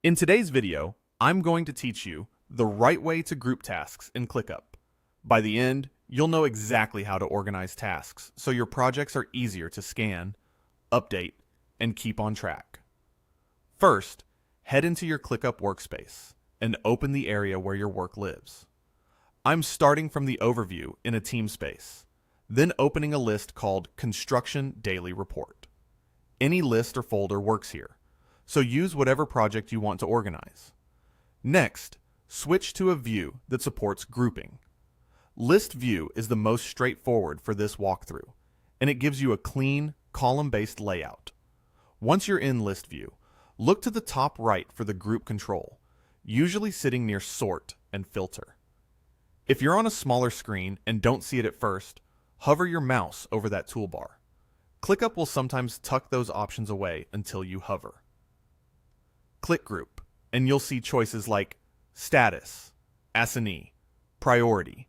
In today's video, I'm going to teach you the right way to group tasks in ClickUp. By the end, you'll know exactly how to organize tasks so your projects are easier to scan, update, and keep on track. First, head into your ClickUp workspace and open the area where your work lives. I'm starting from the overview in a team space, then opening a list called Construction Daily Report. Any list or folder works here, so use whatever project you want to organize. Next, switch to a view that supports grouping. List View is the most straightforward for this walkthrough, and it gives you a clean, column-based layout. Once you're in List View, look to the top right for the group control, usually sitting near Sort and Filter. If you're on a smaller screen and don't see it at first, hover your mouse over that toolbar. ClickUp will sometimes tuck those options away until you hover. Click Group, and you'll see choices like Status, Assignee, Priority,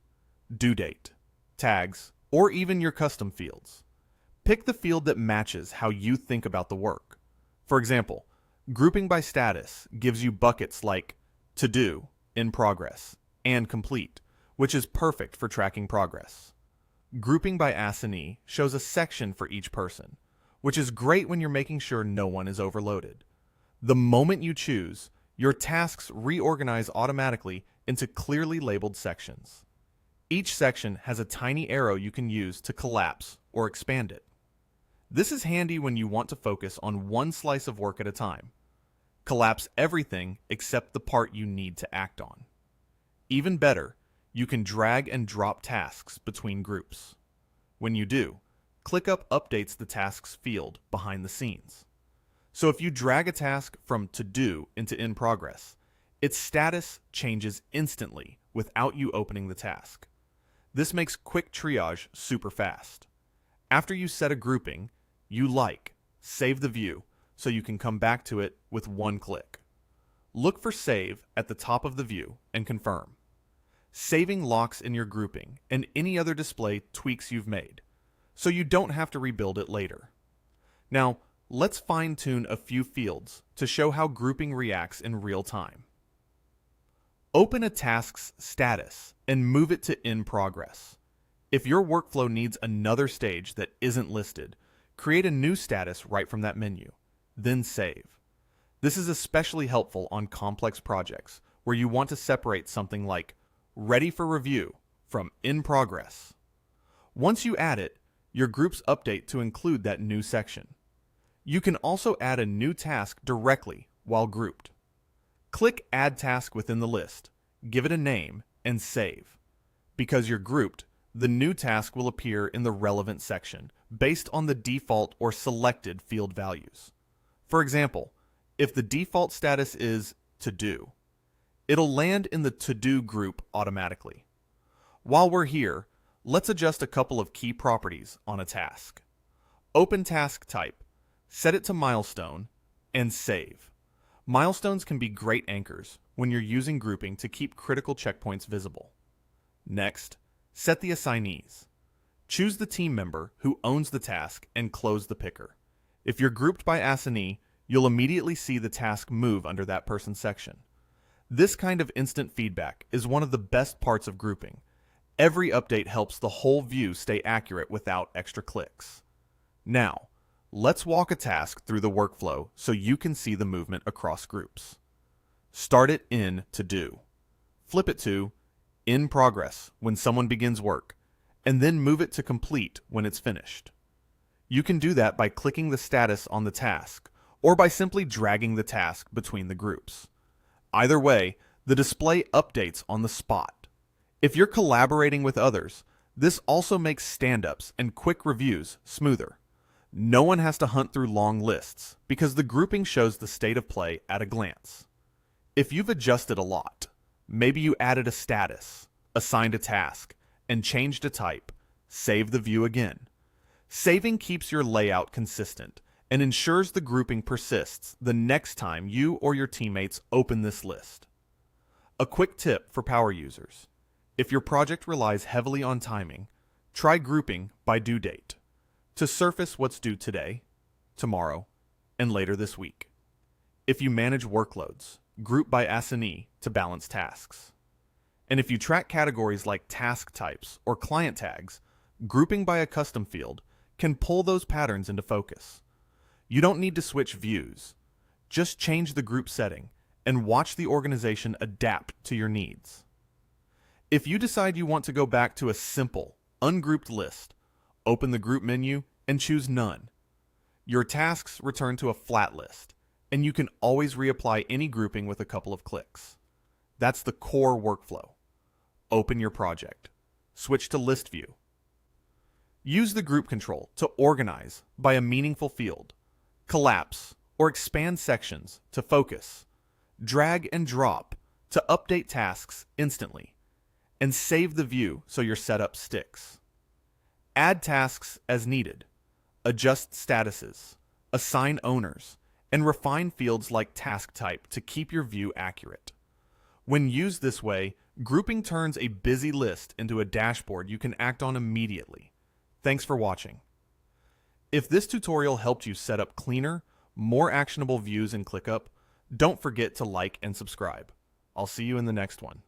Due Date, Tags, or even your custom fields. Pick the field that matches how you think about the work. For example, grouping by status gives you buckets like To Do, In Progress, and Complete, which is perfect for tracking progress. Grouping by assignee shows a section for each person, which is great when you're making sure no one is overloaded. The moment you choose, your tasks reorganize automatically into clearly labeled sections. Each section has a tiny arrow you can use to collapse or expand it. This is handy when you want to focus on one slice of work at a time. Collapse everything except the part you need to act on. Even better, you can drag and drop tasks between groups. When you do, ClickUp updates the tasks field behind the scenes. So if you drag a task from To Do into In Progress, its status changes instantly without you opening the task. This makes quick triage super fast. After you set a grouping you like, save the view so you can come back to it with one click. Look for Save at the top of the view and confirm. Saving locks in your grouping and any other display tweaks you've made, so you don't have to rebuild it later. Now, let's fine-tune a few fields to show how grouping reacts in real time. Open a task's status and move it to In Progress. If your workflow needs another stage that isn't listed, create a new status right from that menu, then save. This is especially helpful on complex projects where you want to separate something like Ready for Review from In Progress. Once you add it, your groups update to include that new section. You can also add a new task directly while grouped. Click Add Task within the list, give it a name, and save. Because you're grouped, the new task will appear in the relevant section based on the default or selected field values. For example, if the default status is To Do, it'll land in the To Do group automatically. While we're here, let's adjust a couple of key properties on a task. Open Task Type, set it to Milestone, and save. Milestones can be great anchors when you're using grouping to keep critical checkpoints visible. Next, set the assignees. Choose the team member who owns the task and close the picker. If you're grouped by assignee, you'll immediately see the task move under that person's section. This kind of instant feedback is one of the best parts of grouping. Every update helps the whole view stay accurate without extra clicks. Now, let's walk a task through the workflow so you can see the movement across groups. Start it in To Do. Flip it to In Progress when someone begins work, and then move it to Complete when it's finished. You can do that by clicking the status on the task, or by simply dragging the task between the groups. Either way, the display updates on the spot. If you're collaborating with others, this also makes stand-ups and quick reviews smoother. No one has to hunt through long lists because the grouping shows the state of play at a glance. If you've adjusted a lot, maybe you added a status, assigned a task, and changed a type, save the view again. Saving keeps your layout consistent and ensures the grouping persists the next time you or your teammates open this list. A quick tip for power users. If your project relies heavily on timing, try grouping by due date to surface what's due today, tomorrow, and later this week. If you manage workloads, group by assignee to balance tasks. And if you track categories like task types or client tags, grouping by a custom field can pull those patterns into focus. You don't need to switch views. Just change the group setting and watch the organization adapt to your needs. If you decide you want to go back to a simple, ungrouped list, open the group menu and choose None. Your tasks return to a flat list, and you can always reapply any grouping with a couple of clicks. That's the core workflow. Open your project. Switch to List View. Use the group control to organize by a meaningful field, collapse or expand sections to focus, drag and drop to update tasks instantly, and save the view so your setup sticks. Add tasks as needed, adjust statuses, assign owners, and refine fields like task type to keep your view accurate. When used this way, grouping turns a busy list into a dashboard you can act on immediately. Thanks for watching. If this tutorial helped you set up cleaner, more actionable views in ClickUp, don't forget to like and subscribe. I'll see you in the next one.